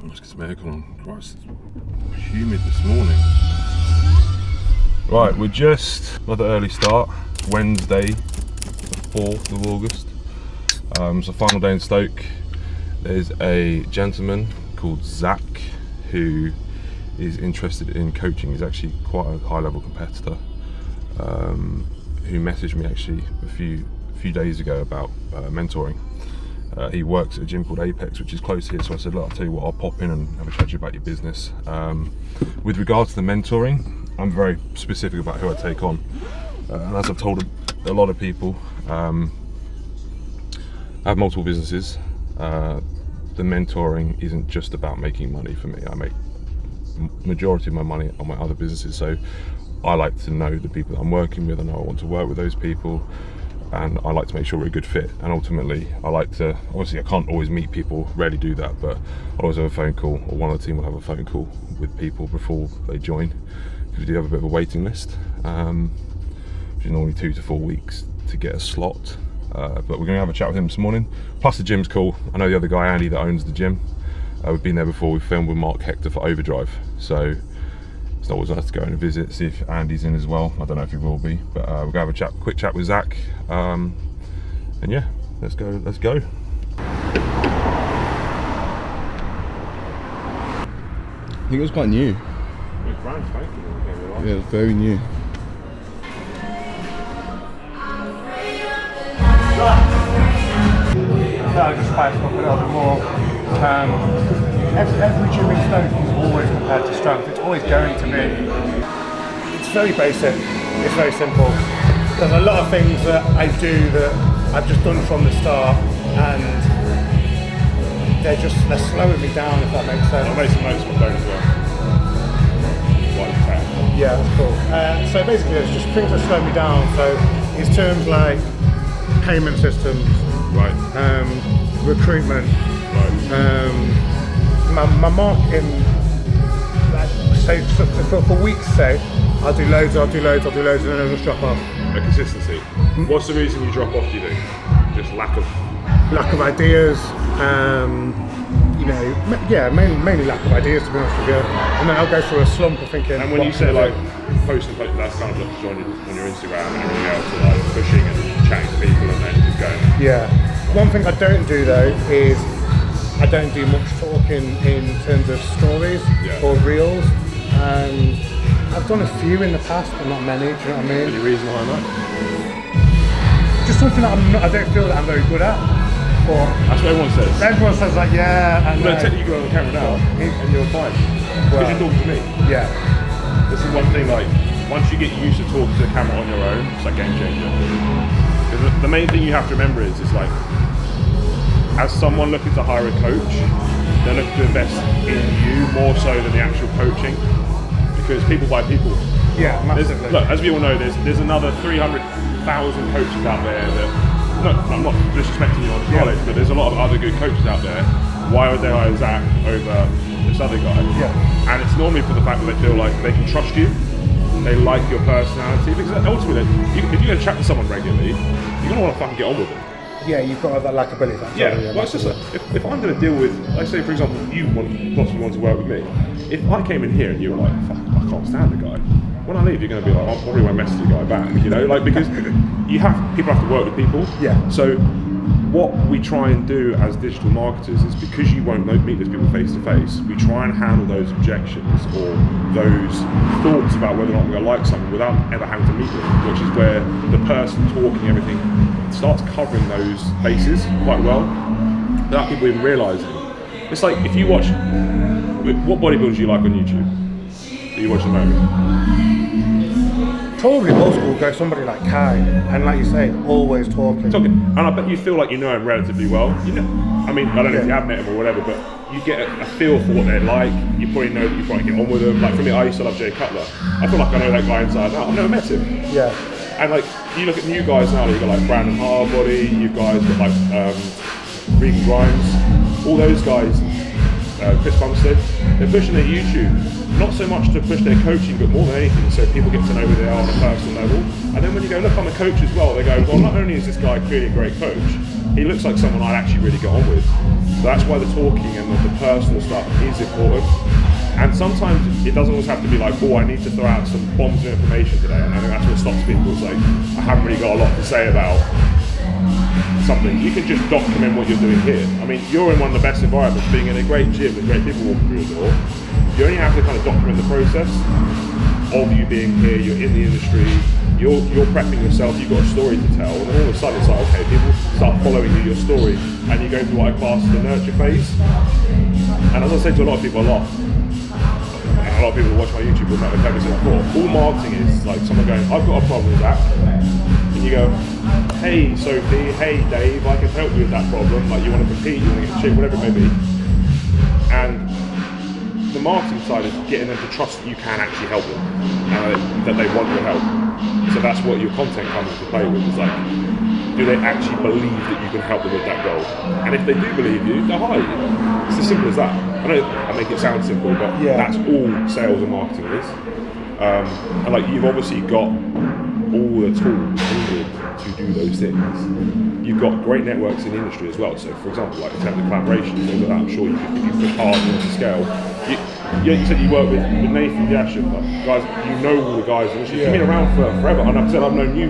Let's get some aircon on. Christ, it's humid this morning. Right, we're just another early start. Wednesday, the 4th of August. It's the final day in Stoke. There's a gentleman called Zach who is interested in coaching. He's actually quite a high-level competitor. Who messaged me actually a few days ago about mentoring. He works at a gym called Apex, which is close here, so I said, look, I'll tell you what, I'll pop in and have a chat to you about your business. With regards to the mentoring, I'm very specific about who I take on. And as I've told a lot of people, I have multiple businesses. The mentoring isn't just about making money for me. I make majority of my money on my other businesses, so I like to know the people that I'm working with. I know I want to work with those people, and I like to make sure we're a good fit. And ultimately, I like to, obviously I can't always meet people, rarely do that, but I always have a phone call, or one of the team will have a phone call with people before they join, because we do have a bit of a waiting list, which is normally 2 to 4 weeks to get a slot. But we're going to have a chat with him this morning. Plus the gym's cool. I know the other guy, Andy, that owns the gym. We've been there before. We filmed with Mark Hector for Overdrive, so it's always nice to go and visit, see if Andy's in as well. I don't know if he will be, but we're going to have a quick chat with Zach. And yeah, let's go. I think it was quite new. It's brand spanking. Yeah, it's very new. I just spiced up a little bit more. Every gym in Stoke is always compared to strength. It's always going to be. It's very basic. It's very simple. There's a lot of things that I do that I've just done from the start, and they're slowing me down, if that makes sense. I'll make some notes on my phone as well. Yeah, that's cool. So basically, it's just things that slow me down. So it's terms like payment systems, Right. recruitment. Right. My marketing, say for weeks, say I'll do loads, and then I'll just drop off. A consistency. What's the reason you drop off, do you think? Just lack of ideas. Mainly lack of ideas, to be honest with you. And then I'll go through a slump of thinking. And when you say like posting, that's kind of just on your Instagram and everything else, so like pushing and chatting to people and then just going. Yeah. One thing I don't do though is I don't do much talking in terms of stories or reels. I've done a few in the past, but not many. Do you know what I mean? Any reason behind that? Just something that I don't feel that I'm very good at. Or that's what everyone says. Everyone says like, yeah. And well, technically you go on the camera now and you're fine. Because you're talking to me. Yeah. This is one thing, like, once you get used to talking to the camera on your own, it's like game changer. Because the main thing you have to remember is like, as someone looking to hire a coach, they're looking to invest in you more so than the actual coaching. Because people buy people. Yeah, massively. Look, as we all know, there's another 300,000 coaches out there that, look, I'm not disrespecting you on college, but there's a lot of other good coaches out there. Why would they hire Zach over this other guy? Yeah. And it's normally for the fact that they feel like they can trust you, they like your personality, because ultimately, if you're going to chat to someone regularly, you're going to want to fucking get on with them. Yeah, you've got that likability. Well, it's just like, if I'm going to deal with, like say for example, you possibly want to work with me, if I came in here and you were like, fuck, I can't stand the guy, when I leave you're going to be like, I probably won't message the guy back, you know, like, because people have to work with people. Yeah. So what we try and do as digital marketers is, because you won't meet those people face to face, we try and handle those objections or those thoughts about whether or not we're going to like someone without ever having to meet them, which is where the person talking everything starts covering those bases quite well without people even realising. It's like if you watch, what bodybuilders do you like on YouTube that you watch at the moment? Probably old school go somebody like Kai, and like you say, always talking. And I bet you feel like you know him relatively well. You know, I mean, I don't know if you have met him or whatever, but you get a feel for what they're like. You probably know that you probably get on with them. Like for me, I used to love Jay Cutler. I feel like I know that guy inside out. I've never met him. Yeah. And like you look at new guys now, you've got like Brandon Harbody, you guys got like Regan Grimes, all those guys, Chris Bumstead, they're pushing their YouTube, not so much to push their coaching, but more than anything so people get to know who they are on a personal level. And then when you go, look, I'm a coach as well, they go, well, not only is this guy clearly a great coach, he looks like someone I'd actually really get on with. So that's why the talking and the personal stuff is important. And sometimes it doesn't always have to be like, oh, I need to throw out some bombs of information today. And I think that's what stops people. It's like, I haven't really got a lot to say about something. You can just document what you're doing here. I mean, you're in one of the best environments, being in a great gym with great people walking through the door. You only have to kind of document the process of you being here. You're in the industry, you're prepping yourself, you've got a story to tell, and then all of a sudden it's like, okay, people start following you, your story, and you go through what I class as the nurture phase. And as I say to a lot of people a lot of people that watch my YouTube will know I've said before, all marketing is like someone going, I've got a problem with that, and you go, hey Sophie, hey Dave, I can help you with that problem, like you want to compete, you want to get shit, whatever it may be. And the marketing side is getting them to trust that you can actually help them, that they want your help. So that's what your content comes into play with, is like, do they actually believe that you can help them with that goal? And if they do believe you, they'll hire you. It's as simple as that. I know I make it sound simple, but that's all sales and marketing is. And like, you've obviously got all the tools needed to do those things. You've got great networks in the industry as well. So for example, like in terms of collaboration, things like that, I'm sure you could, if you push hard to scale. You said you work with Nathan Yashin, like guys, you know all the guys in the industry. You've been around for forever, and I've said I've known you.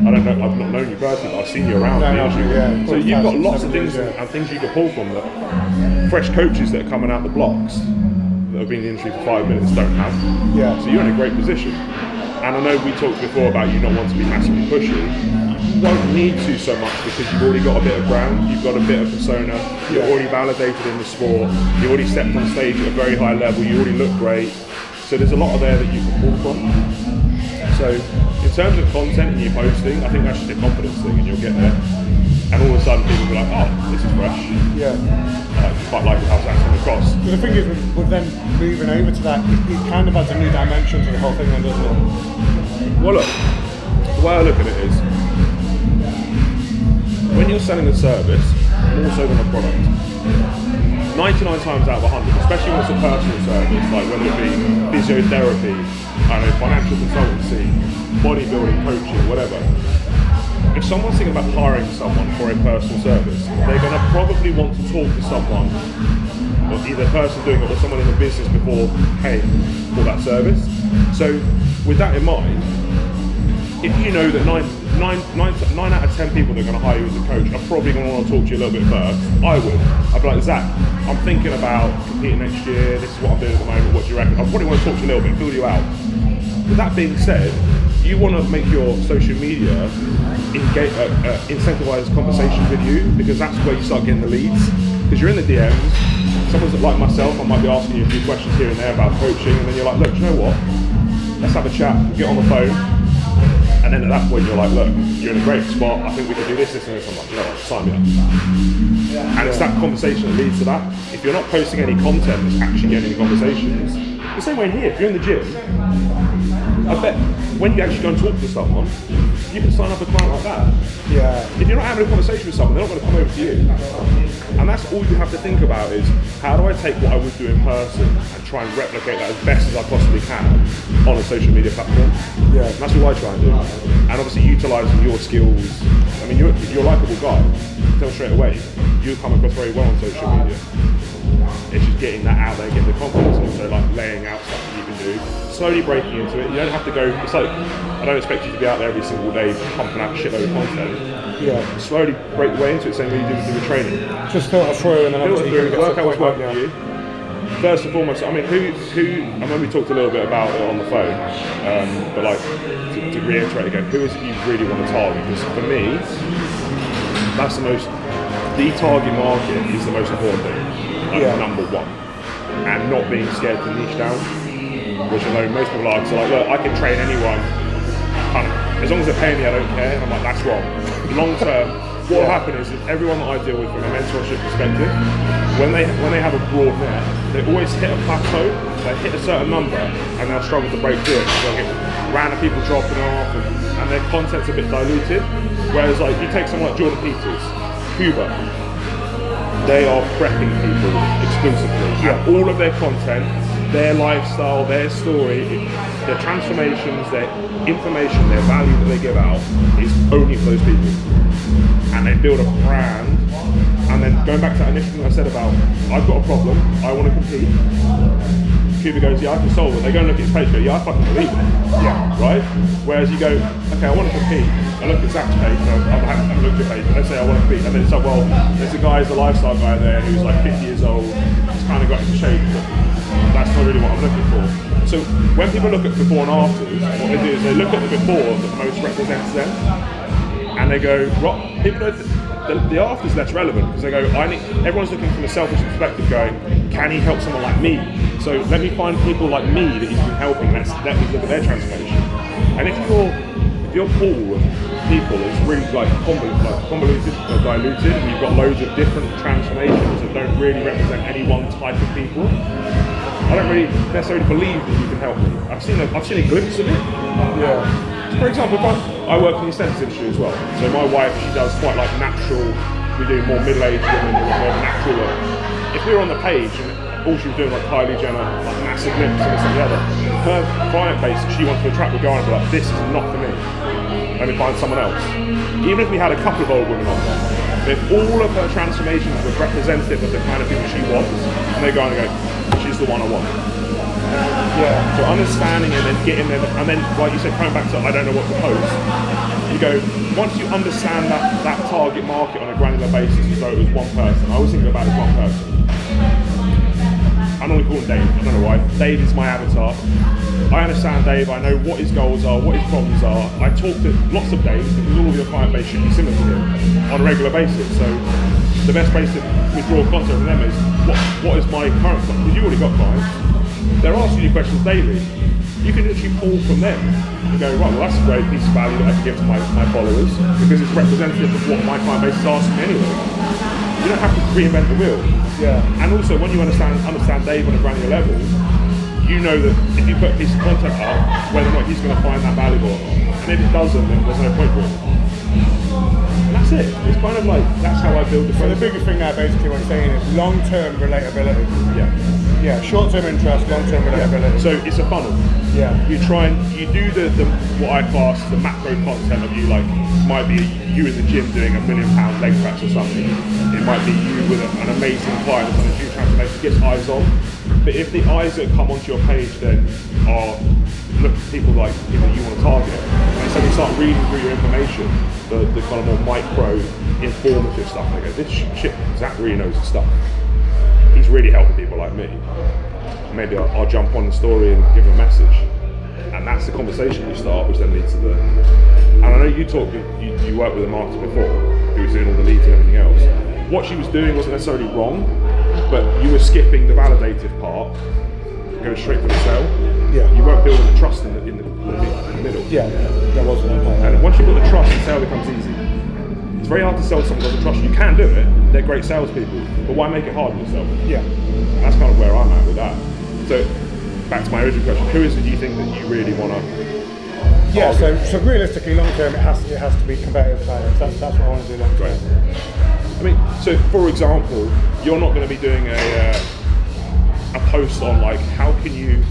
I've not known you personally, but I've seen you around the industry. So you've got lots of things and things you can pull from that fresh coaches that are coming out the blocks that have been in the industry for 5 minutes don't have. So you're in a great position. And I know we talked before about you not wanting to be massively pushy. You don't need to so much because you've already got a bit of ground, you've got a bit of persona, you're already validated in the sport, you've already stepped on stage at a very high level, you already look great. So there's a lot of there that you can pull from. So in terms of content and you posting, I think that's just a confidence thing and you'll get there. And all of a sudden people will be like, oh, this is fresh. Quite like how that's coming across. The thing is, with them moving over to that, it kind of adds a new dimension to the whole thing then, doesn't it? Well look, the way I look at it is, when you're selling a service, more so than a product, 99 times out of 100, especially when it's a personal service, like whether it be physiotherapy, I don't know, financial consultancy, bodybuilding, coaching, whatever, if someone's thinking about hiring someone for a personal service, they're going to probably want to talk to someone, or either a person doing it or someone in the business before paying for that service. So with that in mind, if you know that 9 out of 10 people that are going to hire you as a coach are probably going to want to talk to you a little bit first, I would. I'd be like, Zach, I'm thinking about competing next year, this is what I'm doing at the moment, what do you reckon? I probably want to talk to you a little bit, fill you out. With that being said, you want to make your social media incentivize conversations with you, because that's where you start getting the leads. Because you're in the DMs, someone's like myself, I might be asking you a few questions here and there about coaching, and then you're like, look, do you know what? Let's have a chat, get on the phone. And then at that point you're like, look, you're in a great spot, I think we can do this, this and this. I'm like, you know what, sign me up. And it's that conversation that leads to that. If you're not posting any content that's actually getting any conversations, the same way in here, if you're in the gym, I bet when you actually go and talk to someone, you can sign up a client like that. If you're not having a conversation with someone, they're not going to come over to you. And that's all you have to think about is, how do I take what I would do in person and try and replicate that as best as I possibly can on a social media platform? And that's what I try and do. And obviously utilising your skills. I mean, you're a likeable guy. Tell straight away, you come across very well on social media. It's just getting that out there, getting the confidence, and also like laying out stuff that you can do, slowly breaking into it. You don't have to go, it's like, I don't expect you to be out there every single day pumping out a shitload of content. Slowly break your way into it, same way you do with training. Just filter through and then obviously work out what's working for you. First and foremost, I mean, I mean, we talked a little bit about it on the phone, but like, to reiterate again, who is it you really want to target? Because for me, that's the target market is the most important thing. Number one, and not being scared to niche down, which I know most people are. So like, look, I can train anyone, kind of, as long as they're paying me, I don't care. And I'm like, that's wrong. Long term, what will happen is that everyone that I deal with from a mentorship perspective, when they have a broad net, they always hit a plateau. They hit a certain number, and they'll struggle to break through it. They'll get random people dropping off, and their content's a bit diluted. Whereas like, you take someone like Jordan Peters, Cuba. They are prepping people exclusively. And all of their content, their lifestyle, their story, their transformations, their information, their value that they give out is only for those people. and they build a brand, and then going back to that initial thing I said about, I've got a problem, I want to compete. Cuba goes, yeah, I can solve it. They go and look at his page and go, yeah, I fucking believe it. Yeah. Right? Whereas you go, okay, I want to compete. I look at Zach's page, I haven't looked at your page, but let's say I want to compete. And then it's like, well, there's a guy, there's a lifestyle guy there who's like 50 years old, he's kind of got into shape, but that's not really what I'm looking for. So when people look at before and afters, what they do is they look at the before that most represents them, and they go, well, people know the after is less relevant because they go, everyone's looking from a selfish perspective going, can he help someone like me? So let me find people like me that he's been helping, let me look at their transformation. And if your pool of people is really like convoluted or diluted, and you've got loads of different transformations that don't really represent any one type of people, I don't really necessarily believe that you can help me. I've seen a glimpse of it. Yeah. For example, I work in the aesthetics industry as well. So my wife, she does quite like natural, we do more middle-aged women, more natural look. If we were on the page and all she was doing like Kylie Jenner, like massive lips and this and the other, her client base that she wants to attract would go on and be like, this is not for me. Let me find someone else. Even if we had a couple of old women on there, if all of her transformations were representative of the kind of people she wants, and they go on and go, she's the one I want. Yeah. So understanding and then getting there, and then like you said, coming back to I don't know what to post. You go, once you understand that target market on a granular basis as though it was one person. I always think about it as one person. I normally call him Dave, I don't know why. Dave is my avatar. I understand Dave, I know what his goals are, what his problems are. I talk to lots of Daves because all of your client base should be similar to him on a regular basis. So the best place to withdraw content from them is what is my current client? Because you already got clients. They're asking you questions daily. You can literally pull from them and go, right, well that's a great piece of value that I can give to my followers because it's representative of what my client base is asking me anyway. You don't have to reinvent the wheel. Yeah. And also when you understand Dave on a granular level, you know that if you put a piece of content up, whether or not he's going to find that valuable or not. And if it doesn't, then there's no point for it. And that's it. It's kind of like, that's how I build the process. So the biggest thing there basically what I'm saying is long-term relatability. Yeah. Yeah, short-term interest, long-term relatability. So it's a funnel. Yeah. You try and you do the what I class the macro content of you, like might be you in the gym doing £1 million leg press or something. It might be you with an amazing client that's on a huge transformation, gets eyes on. But if the eyes that come onto your page then are look at people like you want to target, and so you start reading through your information, the kind of more micro informative stuff, and they go, this shit, Zach really knows his stuff. He's really helping people like me. Maybe I'll jump on the story and give a message, and that's the conversation you start, which then leads to the. And I know you worked with a marketer before who was doing all the leads and everything else. What she was doing wasn't necessarily wrong, but you were skipping the validative part, going straight for the sale. Yeah. You weren't building the trust in the middle. Yeah, there was one part. And once you've got the trust, the sale becomes easy. It's very hard to sell someone who doesn't trust you. You can do it, they're great salespeople, but why make it hard on yourself? Yeah. That's kind of where I'm at with that. So, back to my original question, who is it you think that you really want to Yeah, so realistically, long term, it has to be competitive clients. That's what I want to do long term. I mean, so for example, you're not going to be doing a post on like how can you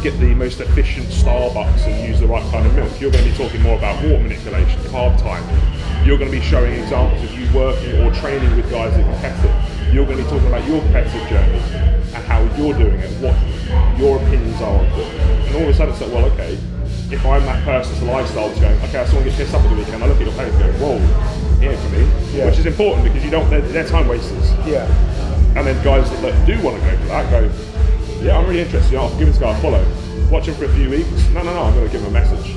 get the most efficient Starbucks and use the right kind of milk. You're going to be talking more about water manipulation, carb timing. You're going to be showing examples of you working or training with guys that are competitive. You're going to be talking about your competitive journey and how you're doing it, what your opinions are on it. And all of a sudden it's like, well, okay, if I'm that person's lifestyle that's going, okay, I still want to get pissed up at the weekend, I look at your page and go, whoa, it ain't for me. Yeah. Which is important because they're time wasters. Yeah. And then guys that do want to go for that go, yeah, I'm really interested, I'll give this guy a follow. Watch him for a few weeks. No, I'm going to give him a message.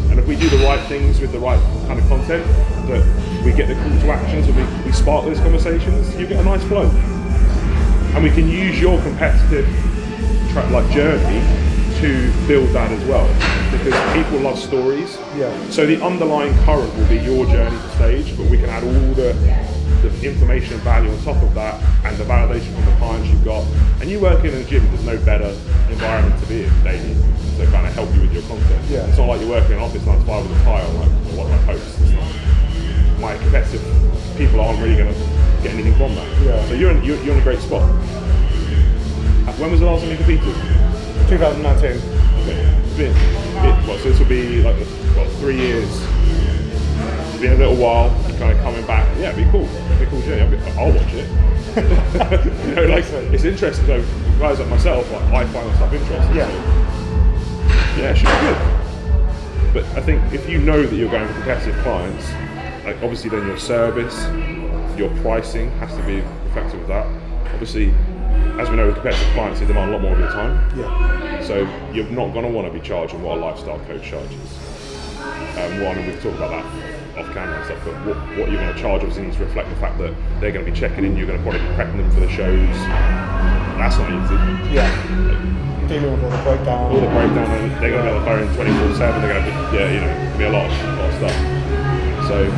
And if we do the right things with the right kind of content, that we get the call to actions and we spark those conversations, you get a nice flow. And we can use your competitive journey to build that as well, because people love stories. Yeah. So the underlying current will be your journey to stage, but we can add all the information and value on top of that, and the validation from the clients you've got. And you work in a gym, there's no better environment to be in daily to kind of help you with your content. Yeah. It's not like you're working in an office 9 to 5 with a tile, like what I post. It's not. My competitive people aren't really going to get anything from that. Yeah. So you're in a great spot. When was the last time you competed? 2019. Okay. So this will be like 3 years. been a little while, kind of coming back. Yeah, it'd be cool. It'd be a cool journey. I'll watch it. You know, like it's interesting. So guys like myself, like I find that stuff interesting. Yeah. So, yeah, it should be good. But I think if you know that you're going for competitive clients, like obviously then your service, your pricing has to be reflective of that. Obviously, as we know with competitive clients, they demand a lot more of your time. Yeah. So you're not going to want to be charging what a lifestyle coach charges. One, and we've talked about that off camera and stuff, but what you're going to charge obviously needs to reflect the fact that they're going to be checking in, you're going to probably be prepping them for the shows. That's not easy. Yeah. Dealing with all the breakdown. All the breakdown, and they're going to be on the phone 24/7, they're going to be, yeah, you know, be a lot of stuff. So